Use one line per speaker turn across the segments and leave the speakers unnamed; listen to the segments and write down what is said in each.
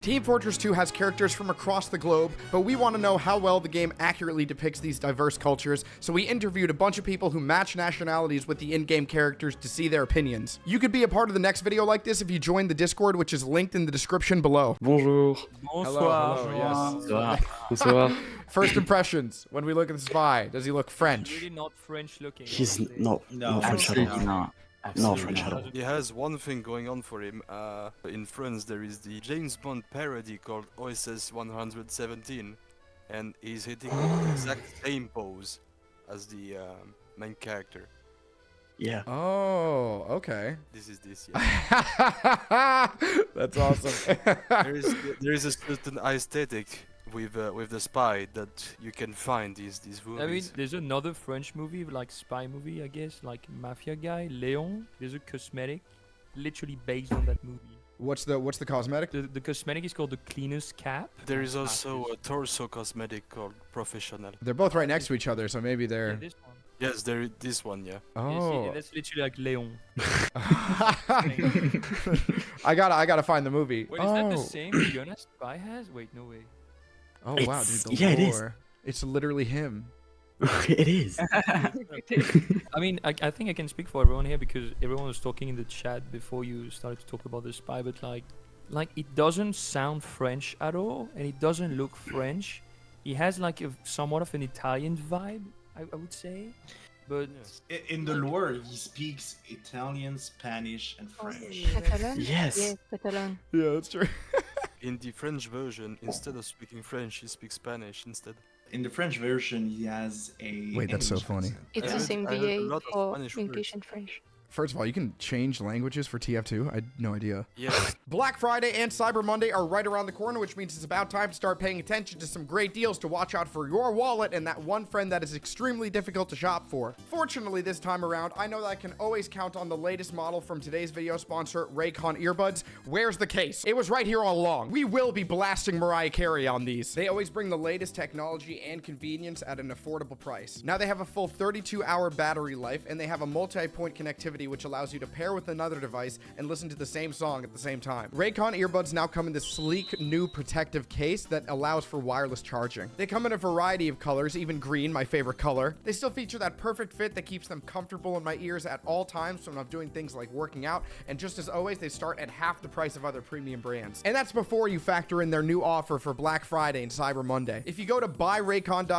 Team Fortress 2 has characters from across the globe, but we want to know how well the game accurately depicts these diverse cultures, so we interviewed a bunch of people who match nationalities with the in-game characters to see their opinions. You could be a part of the next video like this if you join the Discord, which is linked in the description below.
Bonjour.
Bonsoir.
Hello, yes.
Bonsoir. Bonsoir.
First impressions, when we look at the spy, does he look French?
Really not French looking.
He's not French at all.
No.
Not French at all.
He has one thing going on for him. In France, there is the James Bond parody called OSS 117, and he's hitting the exact same pose as the main character.
Yeah.
Oh, okay.
This is this. Yeah.
That's awesome.
there is a certain aesthetic with the spy that you can find these movies.
I mean, there's another French movie, like spy movie, I guess, like mafia guy, Léon. There's a cosmetic, literally based on that movie.
What's the cosmetic?
The cosmetic is called the cleaner's cap.
There is also a torso cosmetic called Professional.
They're both right next to each other, so maybe
Yeah,
they're...
this one.
Yes, there is this one. Yeah.
Oh.
Yeah, that's literally like Léon.
I gotta find the movie.
Wait, is that the same Fiona Spy has? Wait, no way.
Oh wow, dude, the
Yeah, it is.
lore. It's literally him.
It is.
I mean, I think I can speak for everyone here because everyone was talking in the chat before you started to talk about the spy, but like it doesn't sound French at all, and it doesn't look French. He has like a somewhat of an Italian vibe, I would say, but
In the lore, he speaks Italian, Spanish, and French.
Catalan?
Yes.
Yes, Catalan.
Yeah, that's true.
In the French version, instead of speaking French, he speaks Spanish instead.
In the French version, he has a.
Wait, that's so
English
funny.
accent.
It's
I
the
heard-
same
I heard a
VA
lot of
for
Spanish
English
words.
and French.
First of all, you can change languages for TF2? I had no idea.
Yes.
Black Friday and Cyber Monday are right around the corner, which means it's about time to start paying attention to some great deals to watch out for your wallet and that one friend that is extremely difficult to shop for. Fortunately, this time around, I know that I can always count on the latest model from today's video sponsor, Raycon earbuds. Where's the case? It was right here all along. We will be blasting Mariah Carey on these. They always bring the latest technology and convenience at an affordable price. Now they have a full 32-hour battery life, and they have a multi-point connectivity, which allows you to pair with another device and listen to the same song at the same time. Raycon earbuds now come in this sleek new protective case that allows for wireless charging. They come in a variety of colors, even green, my favorite color. They still feature that perfect fit that keeps them comfortable in my ears at all times when I'm doing things like working out, and just as always, they start at half the price of other premium brands. And that's before you factor in their new offer for Black Friday and Cyber Monday. If you go to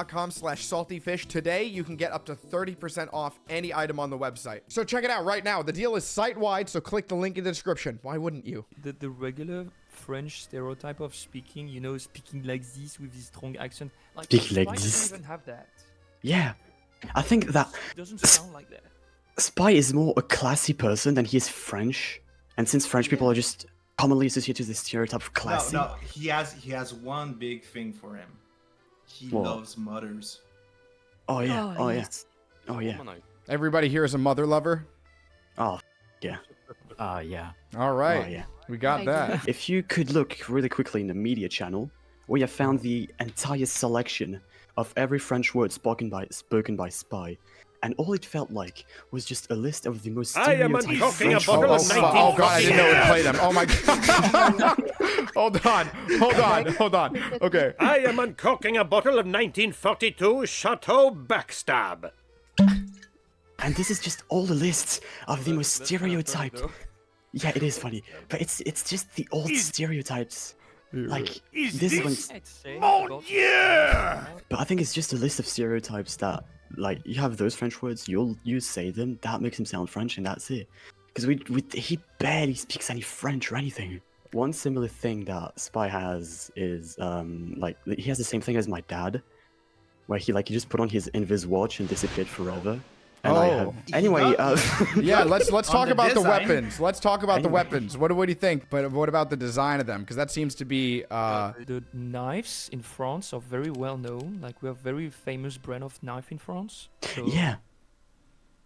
buyraycon.com/saltyfish today, you can get up to 30% off any item on the website. So check it out right now. The deal is site-wide, so click the link in the description. Why wouldn't you?
the regular French stereotype of speaking, you know, speaking like this with this strong accent, like
Speak like
Spy
this.
doesn't even have that.
Yeah. I think that
It doesn't sound like that.
Spy is more a classy person than he is French. And since French people are just commonly associated with the stereotype of classy.
No, he has one big thing for him. He
What?
loves mothers.
Oh yeah.
Oh,
Oh,
yes.
yeah. Oh yeah.
Everybody here is a mother lover?
Oh yeah.
Yeah.
All right.
Oh yeah.
We got
I
that.
If you could look really quickly in the media channel, we have found the entire selection of every French word spoken by Spy, and all it felt like was just a list of the most
I am
stereotyped
uncocking a
French
bottle
words.
of
Oh god, I didn't know it would play them. Oh my god. Hold on. Okay.
I am uncocking a bottle of 1942 Chateau Backstab.
And this is just all the lists of the most
That's kinda funny,
stereotyped.
though.
Yeah, it is funny, but it's just the old stereotypes. Like
Is
this
this
one's,
I'd say
Mon
about-
Dieu!
but I think it's just a list of stereotypes that, like, you have those French words, you say them, that makes him sound French, and that's it. Because he barely speaks any French or anything. One similar thing that Spy has is like he has the same thing as my dad, where he just put on his invis watch and disappeared forever. And I have,
Oh.
anyway,
Yeah, let's talk
the
about the
design.
weapons. Let's talk about the
Anyway.
weapons. What do you think? But what about the design of them? Because that seems to be
The knives in France are very well known. Like we have very famous brand of knife in France. So,
yeah.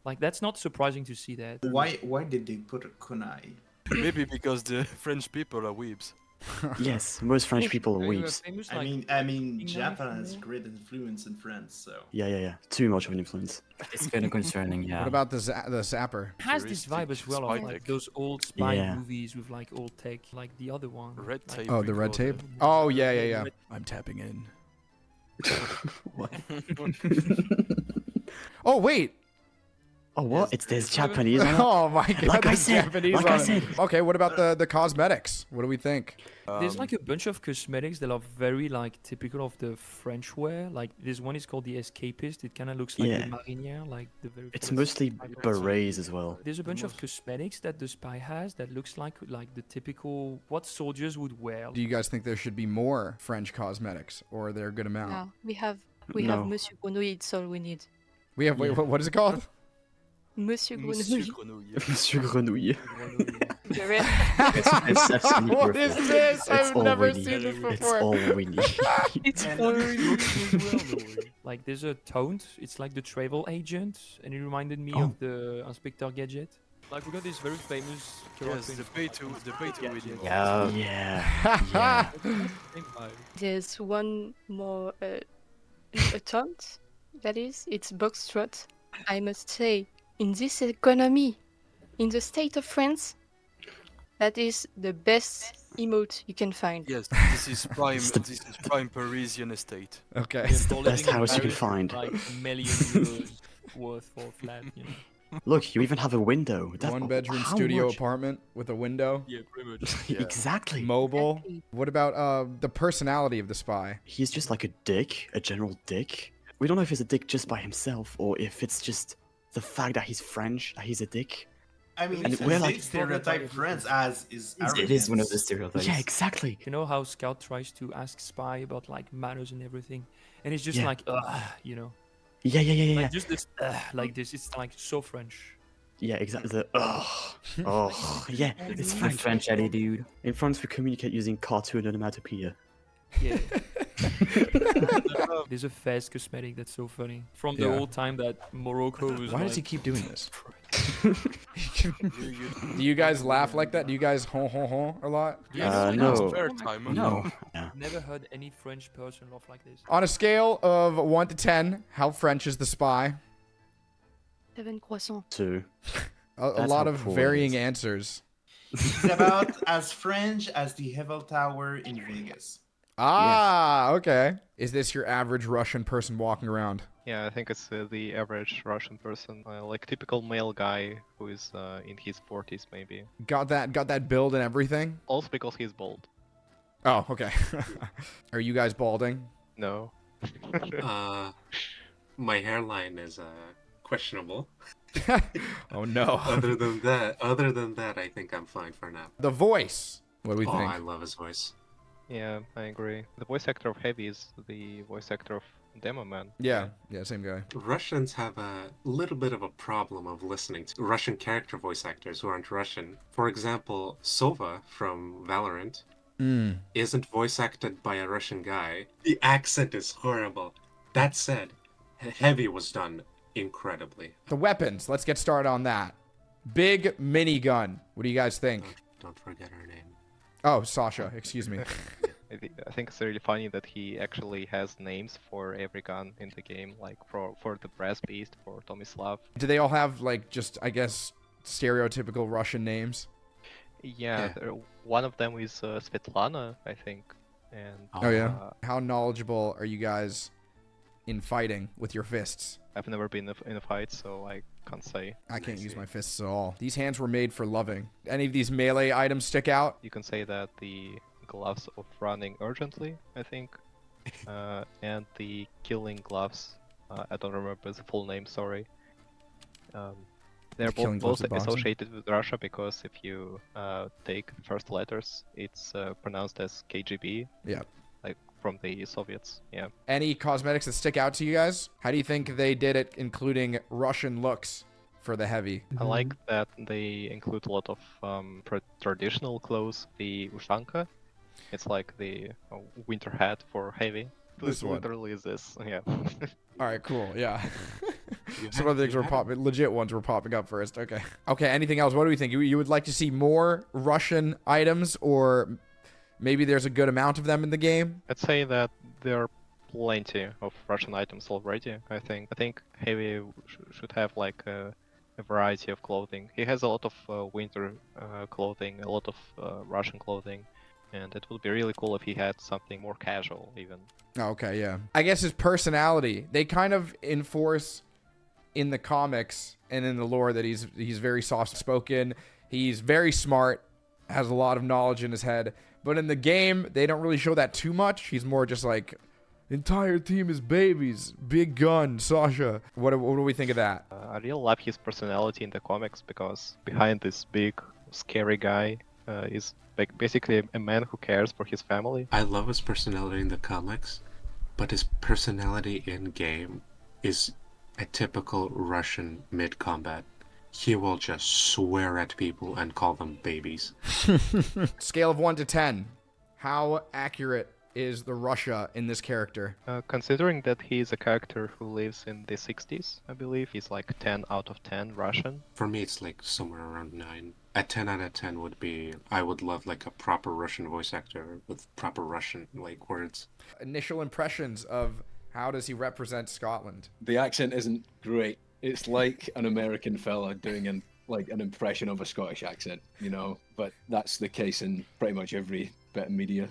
Like that's not surprising to see that.
Why did they put a kunai?
Maybe because the French people are weebs.
Yes, most French people are
Very
weebs.
famous,
I
like,
mean,
Bostonian
Japan has
from there.
great influence in France, so.
Yeah. Too much of an influence.
It's kind of concerning, yeah.
What about the Zapper?
Has this vibe as well of
Spy
like
tech.
those old spy
Yeah.
movies with like old tech, like the other one.
Red
like-
tape.
Oh, the red
recorder.
tape? Oh, yeah.
Red-
I'm tapping in.
What?
Oh, wait.
Oh, what?
Yes,
There's
it's-
Japanese on it?
Oh, my God.
Like I
there's
said,
Japanese
like I
on it.
said.
Okay, what about the cosmetics? What do we think?
There's like a bunch of cosmetics that are very like typical of the French wear. Like this one is called the Escapist. It kind of looks like
Yeah.
the marinière, like the very.
It's
first
mostly
type of-
berets as well.
There's a bunch of cosmetics that the spy has that looks like the typical what soldiers would wear.
Do you guys think there should be more French cosmetics, or are there a good amount?
No, we have
No.
Monsieur Grenouille. It's all we need.
We have, wait,
Yeah.
what is it called?
Monsieur
Monsieur
Grenouille.
Grenouille.
Monsieur Grenouille.
The red-
It's absolutely
What
perfect.
is this?
It's
I've
all
never
we need.
seen this
It's
before.
all we need.
it's
And
all
Like like there's a taunt. It's like the travel agent, and it reminded me
Oh.
of the Inspector Gadget. Like we got this very famous
Yes,
character.
the pay to win.
Yeah.
Yeah.
Same vibe.
There's one more a taunt. That is, it's Boxtrot. I must say, in this economy, in the state of France, that is the best emote you can find.
Yes, this is prime.
It's the-
This is prime Parisian estate.
Okay.
It's the
For
best
living in
house you can
Paris,
find.
Like a million euros worth for a flat. You know?
Look, you even have a window.
One bedroom
how
studio
much?
apartment with a window.
Yeah, pretty much.
Yeah.
Exactly.
Mobile.
Exactly.
What about the personality of the spy?
He's just like a dick, a general dick. We don't know if he's a dick just by himself or if it's just the fact that he's French, that he's a dick.
I mean,
And
it's
we're
a
like-
big stereotype France as is
It is one of
arrogance.
the stereotypes.
Yeah, exactly.
You know how Scout tries to ask Spy about like manners and everything, and it's just
Yeah.
like, you know,
Yeah.
like just this, like this. It's like so French.
Yeah, exactly. The yeah, it's
I'm
French.
French Eddie, dude.
In France, we communicate using cartoon onomatopoeia.
Yeah. There's a Fez cosmetic that's so funny from the
Yeah.
old time that Morocco was.
Why
like,
does he keep doing this?
You-
Do you guys laugh like that? Do you guys hon a lot?
No.
Spare time.
No. Yeah.
Never heard any French person laugh like this.
On a scale of 1 to 10, how French is the spy?
7 croissants.
Two.
A
That's
lot
how
of
cool it
varying
is.
answers.
It's about as French as the Eiffel Tower in Vegas.
Ah, okay. Is this your average Russian person walking around?
Yeah, I think it's the average Russian person, like typical male guy who is in his 40s maybe.
Got that build and everything?
Also because he's bald.
Oh, okay. Are you guys balding?
No.
My hairline is questionable.
Oh no.
Other than that, I think I'm fine for now.
The voice. What do we
Oh,
think?
I love his voice.
Yeah, I agree. The voice actor of Heavy is the voice actor of Demoman.
Yeah, same guy.
Russians have a little bit of a problem of listening to Russian character voice actors who aren't Russian. For example, Sova from Valorant isn't voice acted by a Russian guy. The accent is horrible. That said, Heavy was done incredibly.
The weapons. Let's get started on that. Big minigun. What do you guys think?
Don't forget her name.
Oh, Sasha. Excuse me.
I think it's really funny that he actually has names for every gun in the game, like for the Brass Beast, for Tomislav.
Do they all have like just I guess stereotypical Russian names?
Yeah, one of them is Svetlana, I think. And
Oh yeah. How knowledgeable are you guys in fighting with your fists?
I've never been in a fight, so I can't say.
I can't use my fists at all. These hands were made for loving. Any of these melee items stick out?
You can say that the gloves of running urgently, I think, and the killing gloves. I don't remember the full name. Sorry. They're
Killing gloves
both
of boxing?
associated with Russia because if you take the first letters, it's pronounced as KGB.
Yeah.
Like from the Soviets. Yeah.
Any cosmetics that stick out to you guys? How do you think they did it, including Russian looks for the heavy?
I like that they include a lot of traditional clothes. The ushanka, it's like the winter hat for heavy.
This one.
Literally is this. Yeah.
All right, cool. Yeah. Some other things were popping. Legit ones were popping up first. Okay. Okay. Anything else? What do we think? You would like to see more Russian items or maybe there's a good amount of them in the game.
I'd say that there are plenty of Russian items already. I think Heavy should have like a variety of clothing. He has a lot of winter clothing, a lot of Russian clothing, and it would be really cool if he had something more casual even.
Okay, yeah. I guess his personality, they kind of enforce in the comics and in the lore that he's very soft-spoken, he's very smart, has a lot of knowledge in his head, but in the game, they don't really show that too much. He's more just like, entire team is babies, big gun, Sasha. What do we think of that?
I really love his personality in the comics because behind this big, scary guy is like basically a man who cares for his family.
I love his personality in the comics, but his personality in game is a typical Russian mid-combat. He will just swear at people and call them babies.
Scale of 1 to 10. How accurate is the Russia in this character?
Considering that he is a character who lives in the 60s, I believe, he's like 10 out of 10 Russian.
For me, it's like somewhere around 9. A 10 out of 10 would be, I would love like a proper Russian voice actor with proper Russian like words.
Initial impressions of how does he represent Scotland?
The accent isn't great. It's like an American fella doing an impression of a Scottish accent, you know, but that's the case in pretty much every bit of media.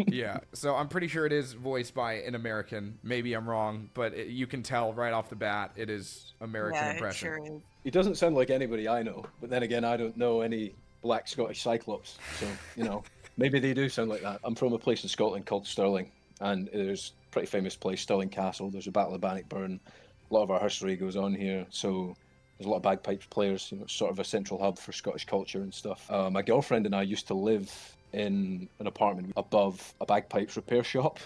Yeah, so I'm pretty sure it is voiced by an American. Maybe I'm wrong, but you can tell right off the bat it is American impression.
It sure is.
He doesn't sound like anybody I know, but then again, I don't know any black Scottish Cyclops, so, you know, maybe they do sound like that. I'm from a place in Scotland called Stirling, and there's a pretty famous place, Stirling Castle. There's a Battle of Bannockburn. A lot of our history goes on here, so there's a lot of bagpipes players, you know, sort of a central hub for Scottish culture and stuff. My girlfriend and I used to live in an apartment above a bagpipes repair shop.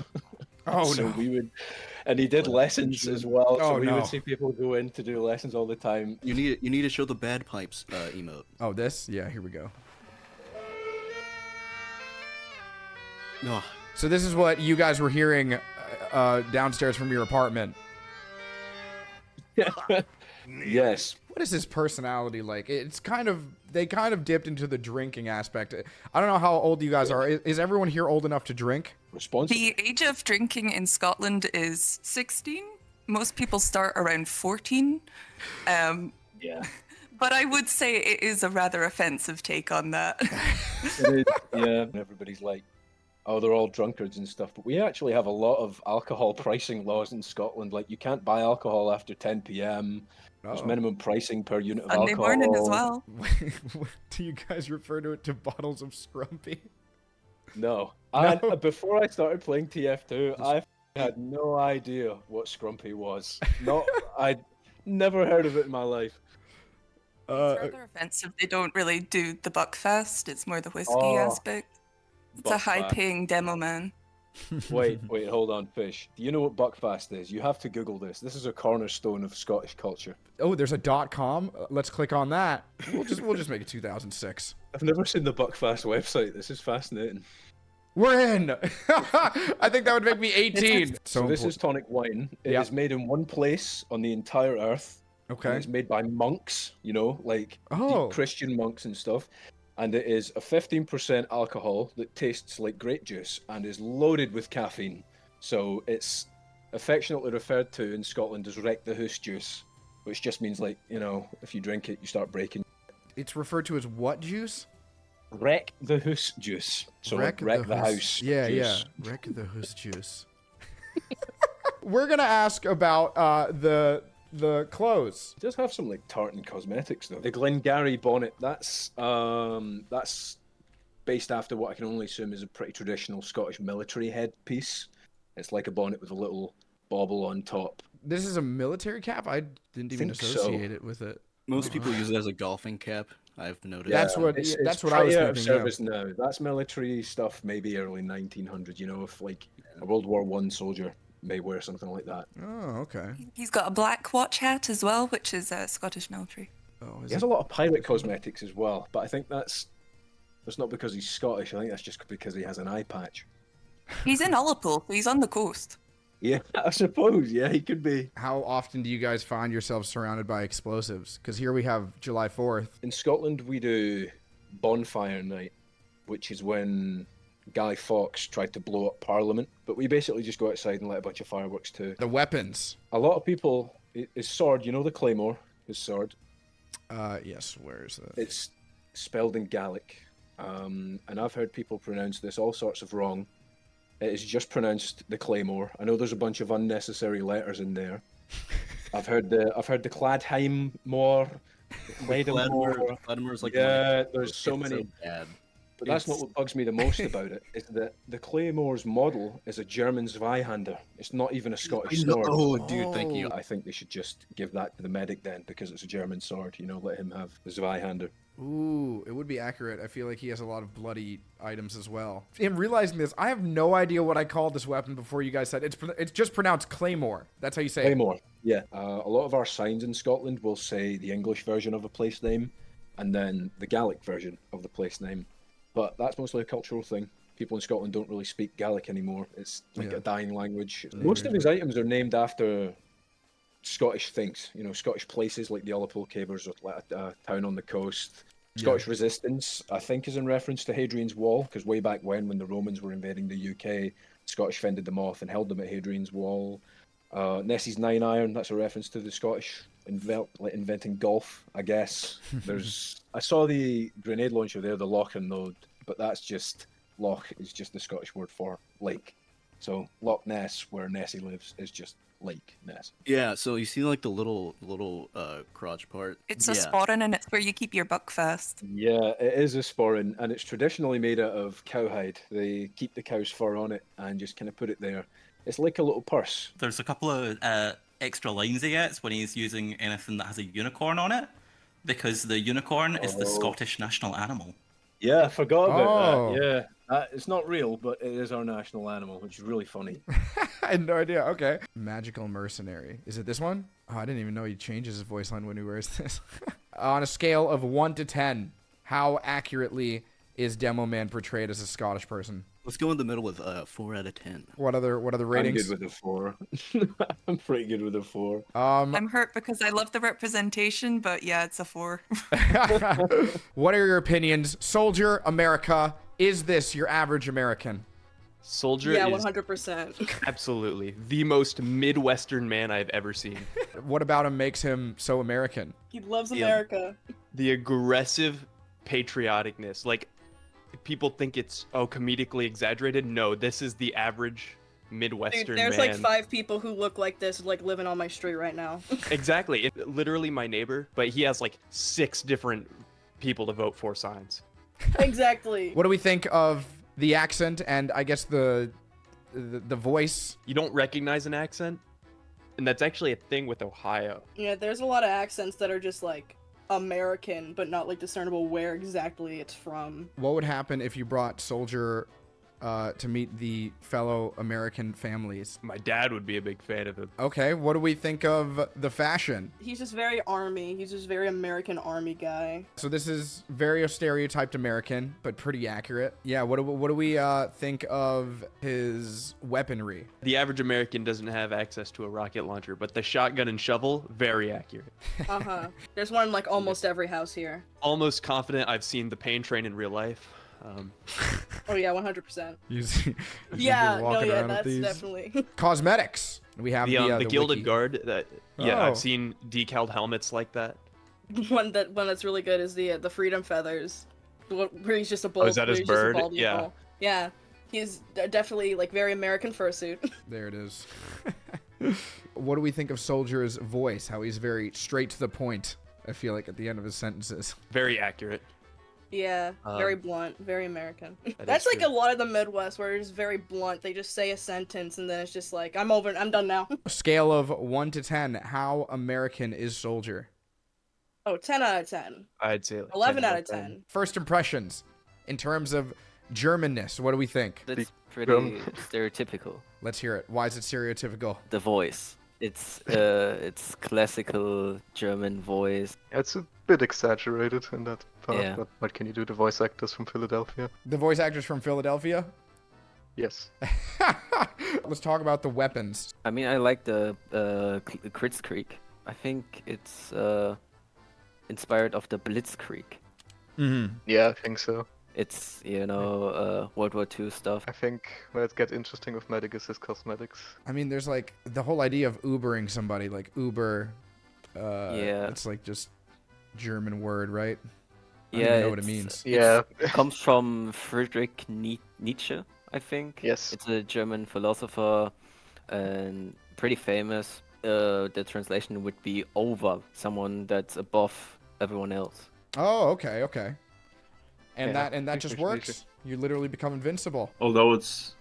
Oh,
so
no.
we would, and he did lessons as well.
Oh,
so we
no.
would see people go in to do lessons all the time.
You need to show the bad pipes emote.
Oh, this? Yeah, here we go.
No.
So this is what you guys were hearing downstairs from your apartment.
Yes.
What is his personality like? It's kind of, they kind of dipped into the drinking aspect. I don't know how old you guys are. Is everyone here old enough to drink?
The age of drinking in Scotland is 16. Most people start around 14.
Yeah.
But I would say it is a rather offensive take on that.
It is, yeah. Everybody's like, oh, they're all drunkards and stuff. But we actually have a lot of alcohol pricing laws in Scotland. Like, you can't buy alcohol after 10 p.m. There's minimum pricing per unit of
Sunday
alcohol.
morning as well.
Do you guys refer to it to bottles of Scrumpy?
No.
No?
And before I started playing TF2, I had no idea what Scrumpy was. I'd never heard of it in my life.
It's rather offensive. They don't really do the Buckfast. It's more the whiskey aspect. It's a
Buckfast.
high-paying Demoman.
Wait, hold on, Fish. Do you know what Buckfast is? You have to Google this. This is a cornerstone of Scottish culture.
Oh, there's a .com. Let's click on that. We'll just make it 2006.
I've never seen the Buckfast website. This is fascinating.
We're in. I think that would make me 18.
So this is tonic wine. It is made in one place on the entire earth.
Okay.
And it's made by monks, you know, like deep Christian monks and stuff. And it is a 15% alcohol that tastes like grape juice and is loaded with caffeine. So it's affectionately referred to in Scotland as wreck the hoose juice, which just means, like, you know, if you drink it, you start breaking.
It's referred to as what juice?
Wreck the hoose juice. So wreck the house.
Yeah,
juice.
yeah. Wreck the hoose juice. We're gonna ask about the clothes.
It does have some like tartan cosmetics though. The Glengarry bonnet, that's based after what I can only assume is a pretty traditional Scottish military headpiece. It's like a bonnet with a little bauble on top.
This is a military cap? I didn't even associate it with it.
Most people use it as a golfing cap, I've noticed.
That's what I was thinking.
Service now. That's military stuff, maybe early 1900s, you know, if like a World War I soldier may wear something like that.
Oh, okay.
He's got a black watch hat as well, which is Scottish military.
Oh,
he has a lot of pirate cosmetics as well, but I think that's not because he's Scottish. I think that's just because he has an eye patch.
He's in Ullapool, so he's on the coast.
Yeah, I suppose. Yeah, he could be.
How often do you guys find yourselves surrounded by explosives? Because here we have July 4th.
In Scotland, we do bonfire night, which is when Guy Fawkes tried to blow up Parliament, but we basically just go outside and light a bunch of fireworks too.
The weapons.
A lot of people, his sword, you know the claymore, his sword?
Yes, where is it?
It's spelled in Gaelic, and I've heard people pronounce this all sorts of wrong. It is just pronounced the claymore. I know there's a bunch of unnecessary letters in there. I've heard the Cladheim more,
Cladmore's like
there's so many.
bad.
But that's not what bugs me the most about it. Is that the Claymore's model is a German Zweihander. It's not even a Scottish sword.
Oh, dude, thank you.
I think they should just give that to the medic then, because it's a German sword. You know, let him have the Zweihander.
Ooh, it would be accurate. I feel like he has a lot of bloody items as well. In realizing this, I have no idea what I called this weapon before you guys said it's just pronounced Claymore. That's how you say
Claymore. Yeah. A lot of our signs in Scotland will say the English version of a place name, and then the Gaelic version of the place name. But that's mostly a cultural thing. People in Scotland don't really speak Gaelic anymore. It's like a dying language. Most of his items are named after Scottish things, you know, Scottish places like the Ullapool Cavers or like a town on the coast. Scottish resistance, I think, is in reference to Hadrian's Wall, because way back when the Romans were invading the UK, Scottish fended them off and held them at Hadrian's Wall. Nessie's 9 iron, that's a reference to the Scottish inventing golf, I guess. I saw the grenade launcher there, the Loch and Node, but that's just, Loch is just the Scottish word for lake. So Loch Ness, where Nessie lives, is just Lake Ness.
Yeah, so you see like the little crotch part?
It's a sporran and it's where you keep your buckfast.
Yeah, it is a sporran, and it's traditionally made out of cowhide. They keep the cow's fur on it and just kind of put it there. It's like a little purse.
There's a couple of extra lines he gets when he's using anything that has a unicorn on it, because the unicorn is the Scottish national animal.
Yeah, I forgot about that. Yeah. It's not real, but it is our national animal, which is really funny.
I had no idea. Okay. Magical mercenary. Is it this one? Oh, I didn't even know he changes his voice line when he wears this. On a scale of 1 to 10, how accurately is Demoman portrayed as a Scottish person?
Let's go in the middle with 4 out of 10.
What other ratings?
I'm good with a 4. I'm pretty good with a 4.
I'm hurt because I love the representation, but yeah, it's a 4.
What are your opinions? Soldier, America, is this your average American?
Soldier
yeah,
is
100%.
absolutely the most Midwestern man I've ever seen.
What about him makes him so American?
He loves America.
The aggressive patrioticness. Like, people think it's, comedically exaggerated. No, this is the average Midwestern
Dude, there's
man.
like 5 people who look like this, like living on my street right now.
Exactly. It's literally my neighbor, but he has like 6 different people to vote for signs.
Exactly.
What do we think of the accent and I guess the voice?
You don't recognize an accent, and that's actually a thing with Ohio.
Yeah, there's a lot of accents that are just like American, but not like discernible where exactly it's from.
What would happen if you brought Soldier to meet the fellow American families?
My dad would be a big fan of him.
Okay, what do we think of the fashion?
He's just very army. He's just very American army guy.
So this is very stereotyped American, but pretty accurate. Yeah, what do we think of his weaponry?
The average American doesn't have access to a rocket launcher, but the shotgun and shovel, very accurate.
Uh-huh. There's one in like almost every house here.
Almost confident I've seen the pain train in real life.
Oh yeah, 100%.
Yeah,
no, yeah, that's definitely.
Cosmetics. We have
the Gilded
wiki.
Guard. I've seen decaled helmets like that.
One that's really good is the Freedom Feathers, where he's just a bull.
Oh, is that his bird? Yeah.
Bull. Yeah, he's definitely like very American fursuit.
There it is. What do we think of Soldier's voice? How he's very straight to the point. I feel like at the end of his sentences.
Very accurate.
Yeah, very blunt, very American.
That
That's
is
like
true.
a lot of the Midwest where it's very blunt. They just say a sentence and then it's just like, I'm done now.
Scale of 1 to 10, how American is Soldier?
Oh, 10 out of 10.
I'd say like
11
10
out of 10.
First impressions, in terms of Germanness, what do we think?
That's pretty stereotypical.
Let's hear it. Why is it stereotypical?
The voice. It's classical German voice.
It's a bit exaggerated in that part,
Yeah.
but what can you do? The voice actors from Philadelphia.
The voice actors from Philadelphia?
Yes.
Let's talk about the weapons.
I mean, I like the Kritzkrieg. I think it's inspired of the Blitzkrieg.
Yeah, I think so.
It's World War II stuff.
I think where it gets interesting with medic is his cosmetics.
I mean, there's like the whole idea of Ubering somebody, like Uber.
Yeah.
It's like just German word, right? I don't
Yeah,
even know what it means.
Yeah.
It comes from Friedrich Nietzsche, I think.
Yes.
It's a German philosopher and pretty famous. The translation would be over, someone that's above everyone else.
Oh, okay, okay. And
Yeah,
that just
Nietzsche.
works. You literally become invincible.
Although it's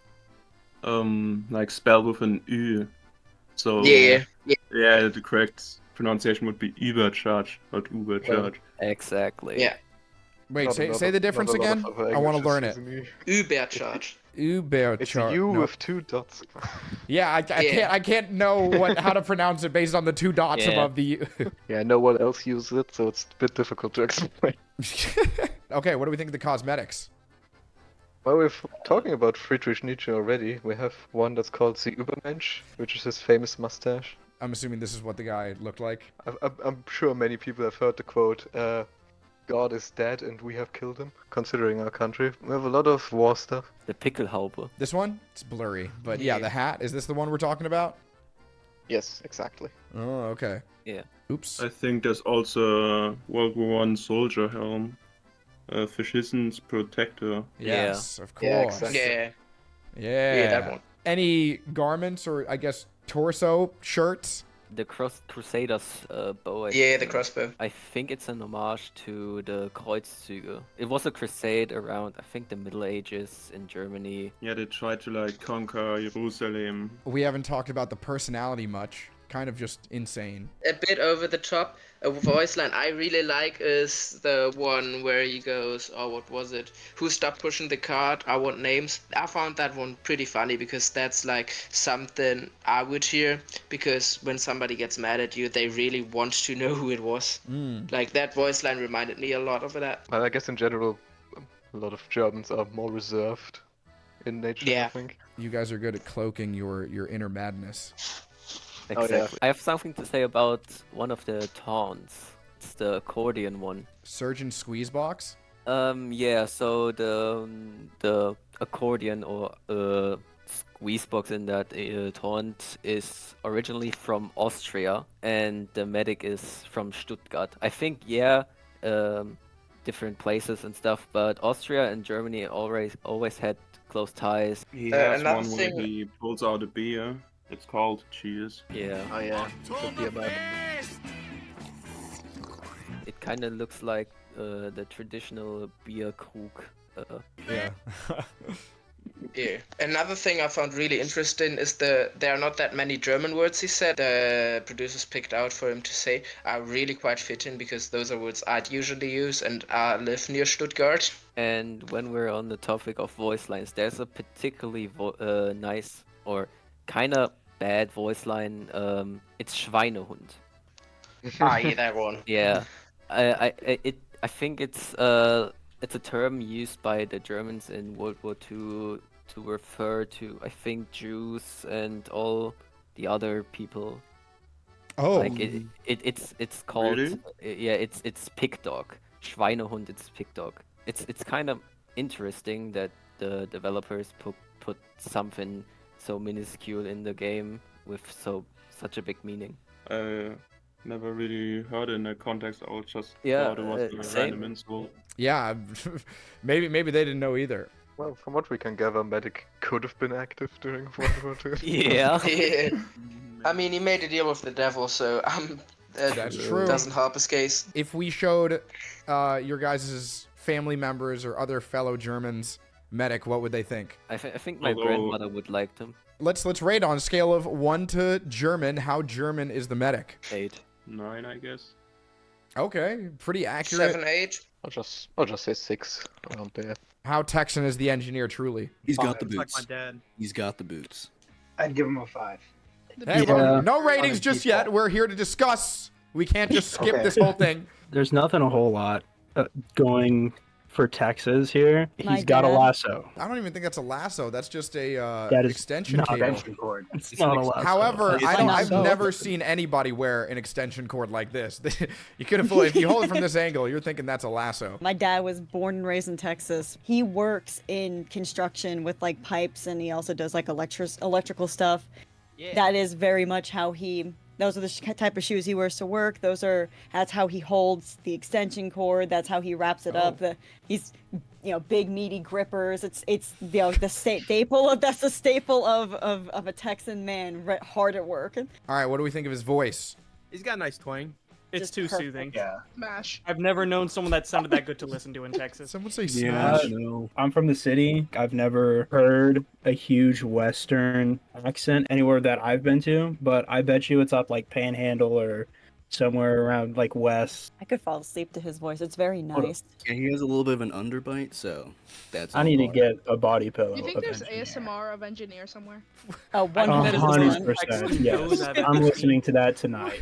like spelled with an Ü. So
Yeah.
yeah, the correct pronunciation would be Übercharge, not Ubercharge.
Exactly.
Yeah.
Wait, say the difference again. I want to learn it.
Übercharge.
It's
Ubercharge.
U
No.
with 2 dots.
Yeah, I can't know how to pronounce it based on the 2 dots
Yeah.
above the.
Yeah, no one else uses it, so it's a bit difficult to explain.
Okay, what do we think of the cosmetics?
Well, we're talking about Friedrich Nietzsche already. We have one that's called the Übermensch, which is his famous mustache.
I'm assuming this is what the guy looked like.
I'm sure many people have heard the quote, God is dead and we have killed him, considering our country. We have a lot of war stuff.
The Pickelhaube.
This one? It's blurry, but yeah, the hat. Is this the one we're talking about?
Yes, exactly.
Oh, okay.
Yeah.
Oops.
I think there's also a World War I soldier helm. Fishison's protector.
Yes, of course.
Yeah, exactly.
Yeah.
Yeah.
that one.
Any garments or I guess torso shirts?
The Crusaders bow.
Yeah, the crossbow.
I think it's an homage to the Kreuzzüge. It was a crusade around, I think, the Middle Ages in Germany.
Yeah, they tried to like conquer Jerusalem.
We haven't talked about the personality much. Kind of just insane.
A bit over the top. A voice line I really like is the one where he goes, oh, what was it? Who stopped pushing the cart? I want names. I found that one pretty funny because that's like something I would hear because when somebody gets mad at you, they really want to know who it was. Like that voice line reminded me a lot of that.
But I guess in general, a lot of Germans are more reserved in nature,
Yeah.
I think.
You guys are good at cloaking your inner madness.
Exactly.
Oh, yeah.
I have something to say about one of the taunts. It's the accordion one.
Surgeon squeeze box?
Yeah, so the accordion or squeeze box in that taunt is originally from Austria and the medic is from Stuttgart. I think, yeah, different places and stuff, but Austria and Germany always had close ties.
He has
another
one where
thing-
he pulls out a beer. It's called Cheers.
Yeah.
Oh yeah, should be about
It kind of looks like the traditional beer krug.
Yeah.
Yeah. Another thing I found really interesting is there are not that many German words he said the producers picked out for him to say are really quite fitting because those are words I'd usually use and I live near Stuttgart.
And when we're on the topic of voice lines, there's a particularly nice or kind of bad voice line. It's Schweinehund.
Yeah, that one.
Yeah, I think it's a term used by the Germans in World War II to refer to, I think, Jews and all the other people.
Oh.
Like it's called
Really?
yeah, it's pig dog. Schweinehund, it's pig dog. It's kind of interesting that the developers put something so minuscule in the game with such a big meaning.
I never really heard it in that context. I was just
Yeah,
thought it was a
same.
random insult.
Yeah, maybe they didn't know either.
Well, from what we can gather, medic could have been active during World War II.
Yeah.
Yeah. I mean, he made a deal with the devil, so
That's true.
doesn't help his case.
If we showed your guys' family members or other fellow Germans medic, what would they think?
I think my
Although-
grandmother would like them.
Let's rate on a scale of 1 to German. How German is the medic?
8.
9, I guess.
Okay, pretty accurate.
7, 8.
I'll just say 6 around there.
How Texan is the engineer, truly.
He's got the
It's like
boots.
my dad.
He's got the boots.
I'd give him a 5.
Hey, well, no ratings just yet. We're here to discuss. We can't just skip
Okay.
this whole thing.
There's nothing a whole lot going for Texas here.
My
He's got a
dad.
lasso.
I don't even think that's a lasso. That's just a
That is
extension
not
cable.
extension cord. It's not a lasso.
However,
It's
I've
not.
never seen anybody wear an extension cord like this. You could have if you hold it from this angle, you're thinking that's a lasso.
My dad was born and raised in Texas. He works in construction with like pipes, and he also does like electrical stuff.
Yeah.
That is very much how he. Those are the type of shoes he wears to work. That's how he holds the extension cord. That's how he wraps it up. He's big meaty grippers. It's the staple of that's a staple of a Texan man hard at work.
All right, what do we think of his voice?
He's got a nice twang. It's
Just
too
perfect.
soothing. Yeah.
Smash.
I've never known someone that sounded that good to listen to in Texas.
Someone say
Yeah, I'm from the city. I've never heard a huge Western accent anywhere that I've been to, but I bet you it's up like Panhandle or somewhere around like West.
I could fall asleep to his voice. It's very nice.
Yeah, he has a little bit of an underbite, so that's.
I need to get a body pillow.
You think there's ASMR of engineer somewhere?
Oh,
100%. Yes, I'm listening to that tonight.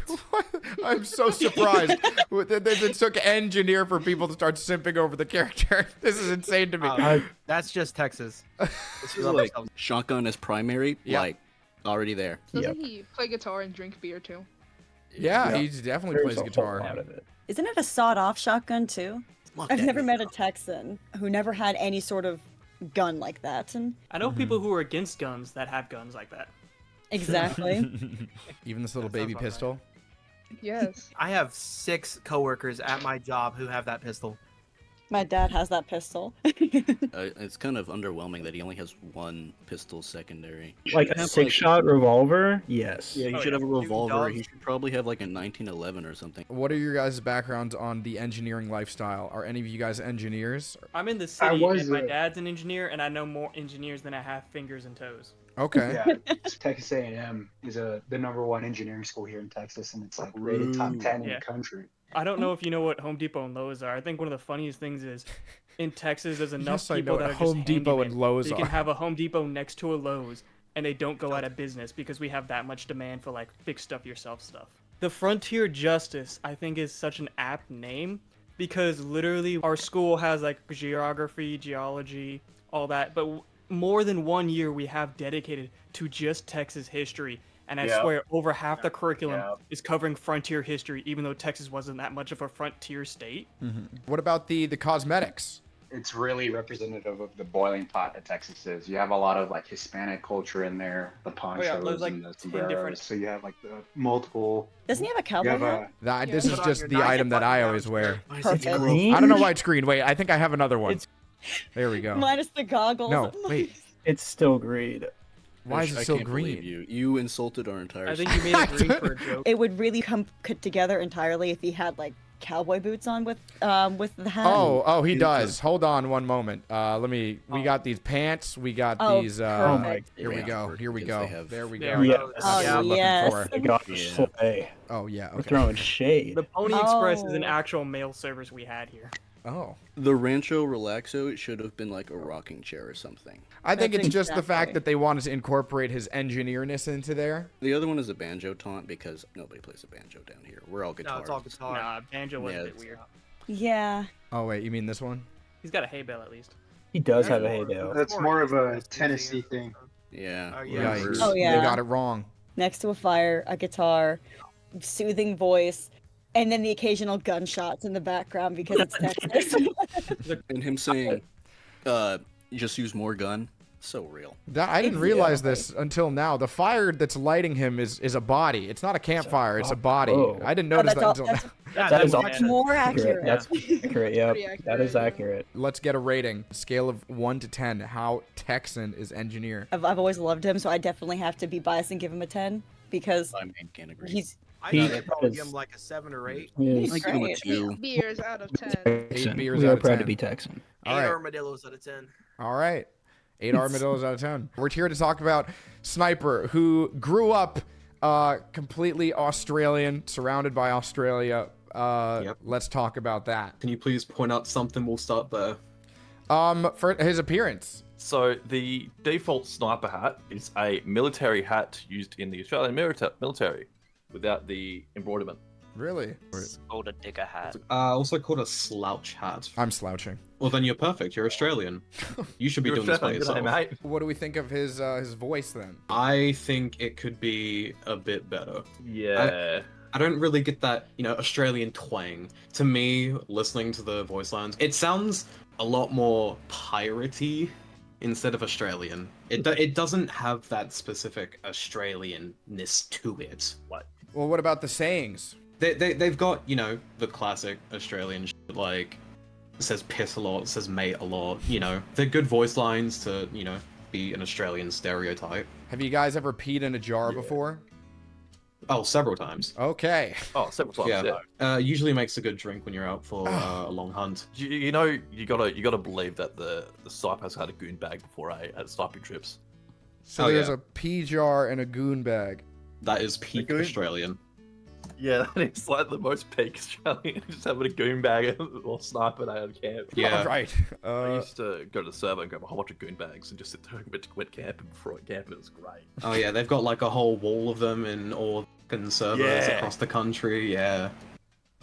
I'm so surprised. It took engineer for people to start simping over the character. This is insane to me.
That's just Texas.
This is like shotgun as primary,
Yeah.
like already there.
Doesn't he play guitar and drink beer too?
Yeah, he definitely plays guitar.
Isn't it a sawed-off shotgun too? I've never met a Texan who never had any sort of gun like that. And
I know people who are against guns that have guns like that.
Exactly.
Even this little baby pistol.
Yes.
I have 6 coworkers at my job who have that pistol.
My dad has that pistol.
It's kind of underwhelming that he only has one pistol secondary.
Like a 6-shot revolver? Yes.
Yeah, he should have a revolver. He should probably have like a 1911 or something.
What are your guys' backgrounds on the engineering lifestyle? Are any of you guys engineers?
I'm in the city, and my dad's an engineer, and I know more engineers than I have fingers and toes.
Okay.
Yeah, Texas A&M is the #1 engineering school here in Texas, and it's like rated top 10 in
Yeah.
the country.
I don't know if you know what Home Depot and Lowe's are. I think one of the funniest things is in Texas, there's enough
Yes, I know
people
what
that are
Home
just
Depot
handymen.
and Lowe's
You can
are.
have a Home Depot next to a Lowe's, and they don't go out of business because we have that much demand for like fix stuff yourself stuff. The Frontier Justice, I think, is such an apt name because literally our school has like geography, geology, all that, but more than 1 year we have dedicated to just Texas history. And I
Yep.
swear, over half the curriculum
Yep.
is covering frontier history, even though Texas wasn't that much of a frontier state.
What about the cosmetics?
It's really representative of the boiling pot that Texas is. You have a lot of like Hispanic culture in there, the ponchos
there's, like,
and the
10
sombreros.
different-
So you have like the multiple.
Doesn't he have a cowboy
You have
hat?
This is just the item that I always wear.
Perfect.
I don't know why it's green. Wait, I think I have another one. There we go.
Minus the goggles.
No, wait.
It's still green.
Why is it
I
so
can't
green?
believe you. You insulted our entire.
I think you made it green for a joke.
It would really come together entirely if he had like cowboy boots on with the hat.
Oh, he does. Hold on one moment. We got these pants. We got
Oh,
these.
perfect.
Here we go. Here we go. There we go.
Yes.
That's what I'm looking for.
I got slay.
Oh yeah.
We're
Okay.
throwing shade.
The Pony Express is an
Oh.
actual mail service we had here.
Oh.
The Rancho Relaxo, it should have been like a rocking chair or something.
I think
That's
it's just the fact
exactly.
that they wanted to incorporate his engineerness into there.
The other one is a banjo taunt because nobody plays a banjo down here. We're all guitarists.
No, it's all guitar. Nah, banjo was
Yeah,
a bit
it's-
weird.
Yeah.
Oh wait, you mean this one?
He's got a hay bale at least.
He does have a hay bale.
That's more of a Tennessee thing.
Yeah.
Yikes.
Oh, yeah.
You got it wrong.
Next to a fire, a guitar, soothing voice, and then the occasional gunshots in the background because it's Texas.
And him saying, just use more gun. So real.
I didn't realize this until now. The fire that's lighting him is a body. It's not a campfire. It's a body.
Oh.
I didn't notice
that's
that
all-
until
that's-
now.
That is
That's more accurate.
That's accurate. Yep.
Pretty
That is accurate.
Let's get a rating. Scale of 1 to 10. How Texan is engineer?
I've always loved him, so I definitely have to be biased and give him a 10 because
can't agree.
he's
I
He
could probably
is-
give him like a 7 or 8.
Yes.
I give him a
great.
2.
Beers out of 10.
Texan.
beers
We
out
are
of
proud
10.
to be Texan.
All right.
armadillos out of 10.
All right. 8 armadillos out of 10. We're here to talk about Sniper, who grew up completely Australian, surrounded by Australia. Let's talk about that.
Can you please point out something? We'll start there.
For his appearance.
So the default sniper hat is a military hat used in the Australian military without the embroiderment.
Really?
It's called a digger hat.
Also called a slouch hat.
I'm slouching.
Well, then you're perfect. You're Australian. You should be doing this by yourself.
What do we think of his voice then?
I think it could be a bit better. Yeah. I don't really get that, Australian twang. To me, listening to the voice lines, it sounds a lot more piratey instead of Australian. It doesn't have that specific Australianness to it.
Well, what about the sayings?
They've got, the classic Australian shit, like, says piss a lot, says mate a lot, They're good voice lines to, be an Australian stereotype.
Have you guys ever peed in a jar before?
Oh, several times.
Okay.
Oh, several times. Yeah. Usually makes a good drink when you're out for a long hunt.
You gotta believe that the sniper has had a goon bag before, at sniping trips.
So there's a pee jar and a goon bag.
That is peak Australian.
Yeah, that is like the most peak Australian. Just having a goon bag or sniper day at camp.
Yeah.
Right.
I used to go to the server and grab a whole bunch of goon bags and just sit there and wet camping before I camp. It was great.
Oh yeah, they've got like a whole wall of them in all servers across the country. Yeah.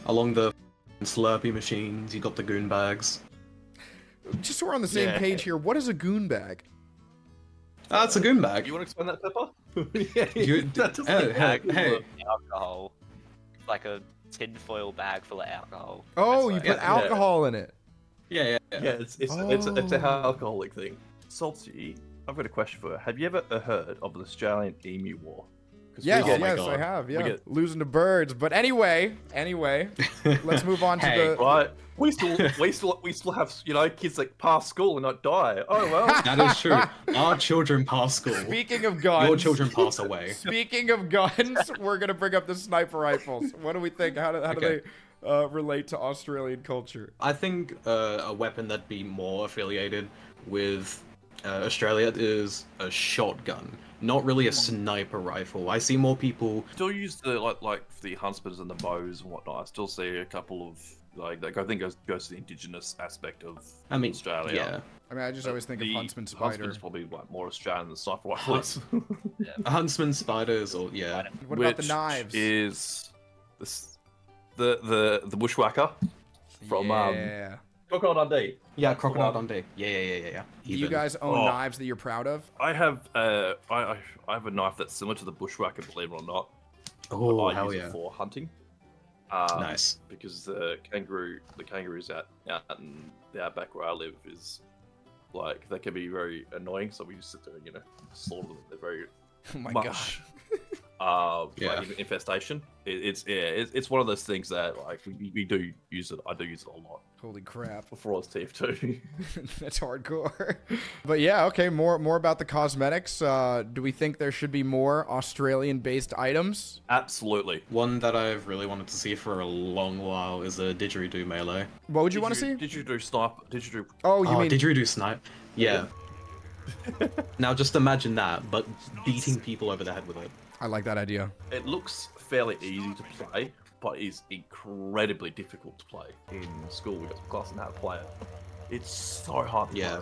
Along the Slurpee machines, you got the goon bags.
Just so we're on the same page here, what is a goon bag?
It's a goon bag.
You want to explain that, Pepper?
Hey.
Alcohol. It's like a tinfoil bag full of alcohol.
Oh, you put alcohol in it.
Yeah.
It's a alcoholic thing. Salty, I've got a question for you. Have you ever heard of the Australian Emu War?
Yes, I have. Yeah, losing to birds. But anyway, let's move on to the.
Right, we still have kids that pass school and not die. Oh well.
That is true. Our children pass school.
Speaking of guns,
your children pass away.
Speaking of guns, we're gonna bring up the sniper rifles. What do we think? How do they relate to Australian culture?
I think a weapon that'd be more affiliated with Australia is a shotgun. Not really a sniper rifle. I see more people
still use the like the huntsmans and the bows and whatnot. I still see a couple of like I think goes to the indigenous aspect of Australia.
Yeah.
I mean, I just always think of huntsman spider.
Huntsman's probably like more Australian than sniper rifles.
Huntsman spiders or
What about the knives?
Is the bushwhacker from Crocodile Dundee.
Yeah, Crocodile Dundee. Yeah.
Do you guys own knives that you're proud of?
I have I have a knife that's similar to the bushwhacker, believe it or not.
Oh,
I
hell
use
yeah.
it for hunting.
Nice.
Because the kangaroos out in the outback where I live is like they can be very annoying. So we just sit there and slaughter them. They're very much infestation. It's one of those things that like we do use it. I do use it a lot.
Holy crap!
Before I was TF2.
That's hardcore. But yeah, okay. More about the cosmetics. Do we think there should be more Australian-based items?
Absolutely.
One that I've really wanted to see for a long while is a didgeridoo melee.
What would you want to see?
Didgeridoo snipe. Didgeridoo.
Oh, you mean
didgeridoo snipe? Yeah. Now just imagine that, but beating people over the head with it.
I like that idea.
It looks fairly easy to play, but is incredibly difficult to play. In school, we got some classes on how to play it. It's so hard to play.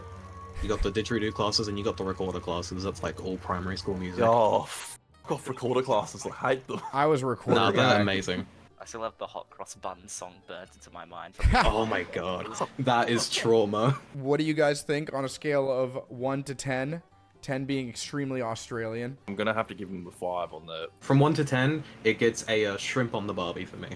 You got the didgeridoo classes and you got the recorder classes. That's like all primary school music.
Oh, fuck off recorder classes. I hate them.
I was a recorder
Nah,
guy.
they're amazing.
I still have the hot cross bun song burnt into my mind.
Oh my god, that is trauma.
What do you guys think on a scale of 1 to 10? 10 being extremely Australian.
I'm gonna have to give him a 5 on the.
From 1 to 10, it gets a shrimp on the barbie for me.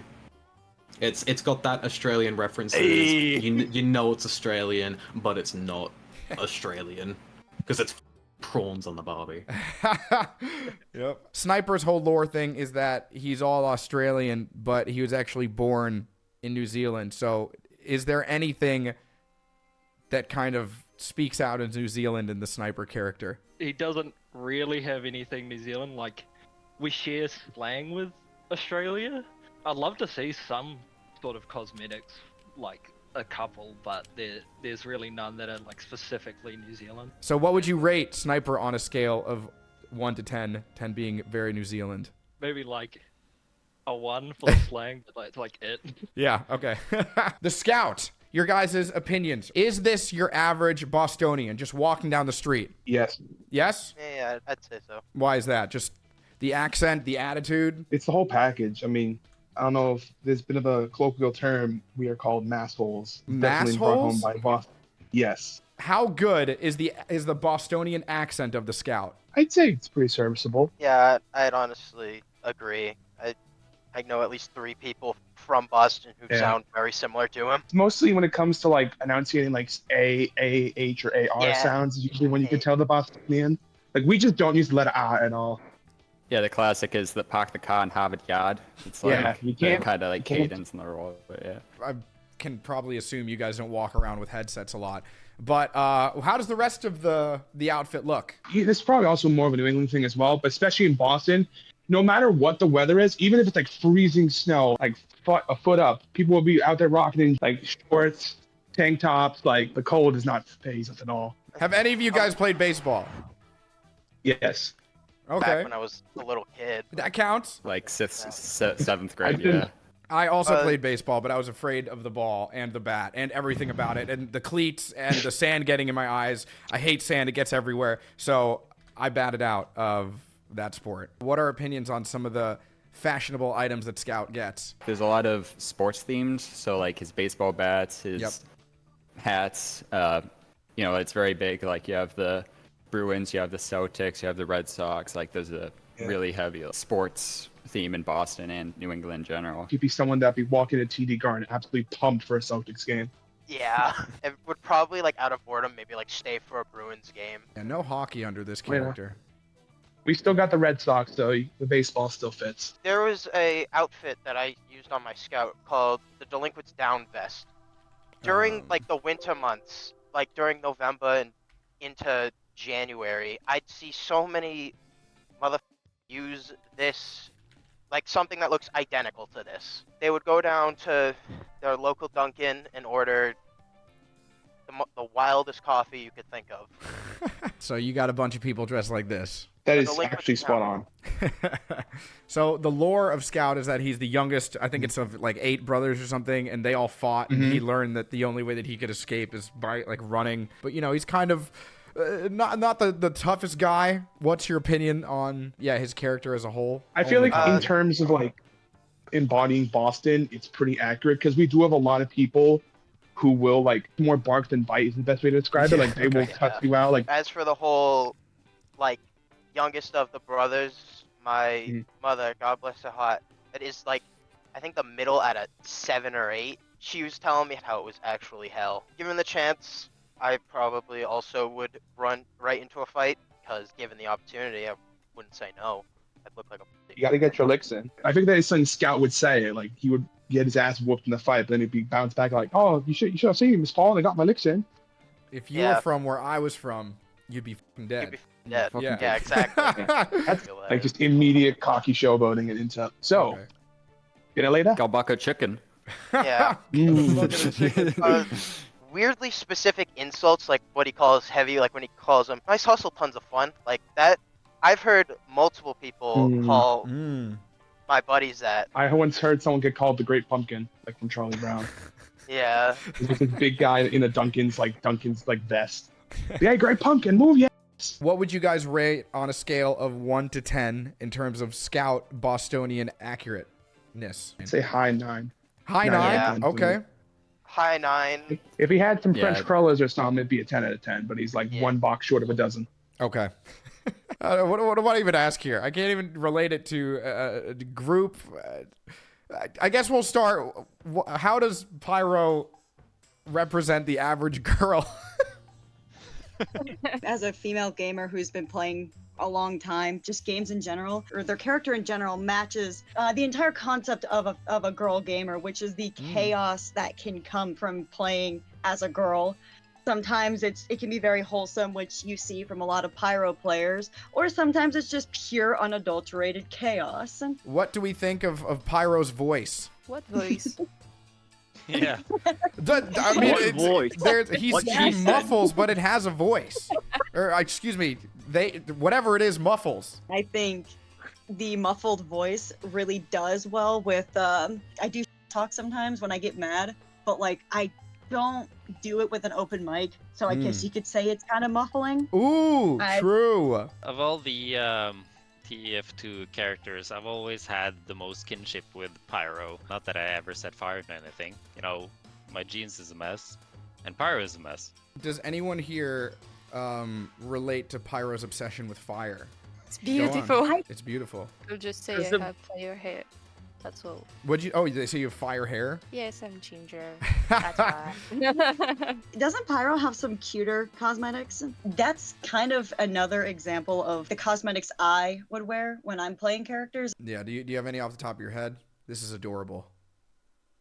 It's got that Australian references.
Hey.
You know it's Australian, but it's not Australian because it's prawns on the barbie.
Yep. Sniper's whole lore thing is that he's all Australian, but he was actually born in New Zealand. So, is there anything that kind of speaks out in New Zealand in the Sniper character?
He doesn't really have anything New Zealand. Like, we share slang with Australia. I'd love to see some sort of cosmetics, like a couple, but there's really none that are like specifically New Zealand.
So what would you rate Sniper on a scale of 1 to 10, 10 being very New Zealand?
Maybe like a 1 for the slang, but that's like it.
Yeah, okay. The Scout. Your guys' opinions. Is this your average Bostonian just walking down the street?
Yes.
Yes?
Yeah, I'd say so.
Why is that? Just the accent, the attitude?
It's the whole package. I mean,
I don't know if there's a bit of a colloquial term. We are called massholes. Definitely brought home
Massholes?
by Boston. Yes.
How good is the Bostonian accent of the scout?
I'd say it's pretty serviceable.
Yeah, I'd honestly agree. I know at least 3 people from Boston who
Yeah.
sound very similar to him.
Mostly when it comes to like enunciating like A, H, or AR
Yeah.
sounds, is usually when you can tell the Bostonian. Like we just don't use the letter R at all.
Yeah, the classic is the park the car in Harvard Yard. It's like
Yeah, you can't-
kind of like
you can't-
cadence in the role, but yeah.
I can probably assume you guys don't walk around with headsets a lot. But how does the rest of the outfit look?
This is probably also more of a New England thing as well, but especially in Boston, no matter what the weather is, even if it's like freezing snow, like a foot up, people will be out there rocking in like shorts, tank tops. Like the cold does not phase us at all.
Have any of you guys played baseball?
Yes.
Okay.
Back when I was a little kid.
That counts.
Like seventh grade,
didn't-
yeah.
I also
Uh,
played baseball, but I was afraid of the ball and the bat and everything about it, and the cleats and the sand getting in my eyes. I hate sand; it gets everywhere. So I batted out of that sport. What are opinions on some of the fashionable items that Scout gets?
There's a lot of sports themed, so like his baseball bats, his hats. You know, it's very big. Like you have the Bruins, you have the Celtics, you have the Red Sox. Like there's a really heavy sports theme in Boston and New England in general.
You'd be someone that'd be walking to TD Garden absolutely pumped for a Celtics game.
Yeah, it would probably like out of boredom maybe like stay for a Bruins game.
And no hockey under this
Yeah.
character.
We still got the Red Sox, though. The baseball still fits.
There was a outfit that I used on my scout called the Delinquent's Down Vest. During like the winter months, like during November and into January, I'd see so many motherfuckers use this, like something that looks identical to this. They would go down to their local Dunkin' and order the wildest coffee you could think of.
So you got a bunch of people dressed like this.
That is actually spot on.
So the lore of Scout is that he's the youngest, I think it's of like 8 brothers or something, and they all fought, and he learned that the only way that he could escape is by like running. But you know, he's kind of not the toughest guy. What's your opinion on his character as a whole?
I feel like in terms of like embodying Boston, it's pretty accurate because we do have a lot of people who will like more bark than bite is the best way to describe it. Like they will cut you out. Like
As for the whole, like, youngest of the brothers, my mother, God bless her heart, that is like, I think the middle at a 7 or 8. She was telling me how it was actually hell. Given the chance, I probably also would run right into a fight because given the opportunity, I wouldn't say no. I'd look like a.
you got to get your licks in. I think that his son Scout would say like he would get his ass whooped in the fight, but then he'd be bounced back like, oh, you should have seen me, Miss Paul. I got my licks in.
If you were from where I was from, you'd be fucking dead.
You'd be dead.
Yeah.
Yeah, exactly.
That's like just immediate cocky showboating and intel. So, get it later.
Galbaco chicken.
Yeah. Weirdly specific insults, like what he calls heavy, like when he calls him nice hustle, tons of fun, like that. I've heard multiple people call my buddies that.
I once heard someone get called the Great Pumpkin, like from Charlie Brown.
Yeah.
He's like this big guy in a Dunkin's vest. Yeah, Great Pumpkin, move yeah.
What would you guys rate on a scale of 1 to 10 in terms of Scout Bostonian accurateness?
I'd say high 9.
High 9? Okay.
High 9.
If he had some
Yeah.
French crawlers or something, it'd be a 10 out of 10. But he's like one box short of a dozen.
Okay. What do I even ask here? I can't even relate it to a group. I guess we'll start. How does Pyro represent the average girl?
As a female gamer who's been playing a long time, just games in general, or their character in general matches the entire concept of a girl gamer, which is the chaos that can come from playing as a girl. Sometimes it can be very wholesome, which you see from a lot of Pyro players, or sometimes it's just pure unadulterated chaos.
What do we think of Pyro's voice?
What voice?
Yeah.
I mean,
What voice?
He muffles, but it has a voice. Or excuse me, whatever it is muffles.
I think the muffled voice really does well with. I do talk sometimes when I get mad, but like I don't do it with an open mic, so I guess you could say it's kind of muffling.
Ooh, true.
Of all the TF2 characters, I've always had the most kinship with Pyro. Not that I ever set fire to anything. You know, my genes is a mess, and Pyro is a mess.
Does anyone here relate to Pyro's obsession with fire?
It's
Go on.
beautiful.
It's beautiful.
I'll just say
Is
I
the-
have fire hair. That's all.
What'd you? Oh, they say you have fire hair.
Yes, I'm ginger. That's why.
Doesn't Pyro have some cuter cosmetics? That's kind of another example of the cosmetics I would wear when I'm playing characters.
Yeah. Do you have any off the top of your head? This is adorable.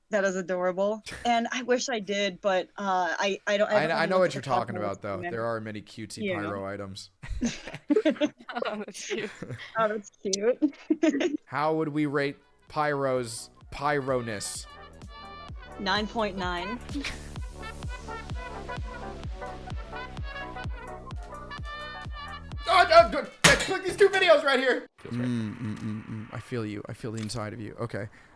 That is adorable, and I wish I did, but I don't.
I know what you're talking about, though. There are many cutesy
Yeah.
Pyro items.
Oh, that's cute.
Oh, that's cute.
How would we rate Pyro's pyroness?
9.9.
Click these two videos right here. I feel you. I feel the inside of you. Okay.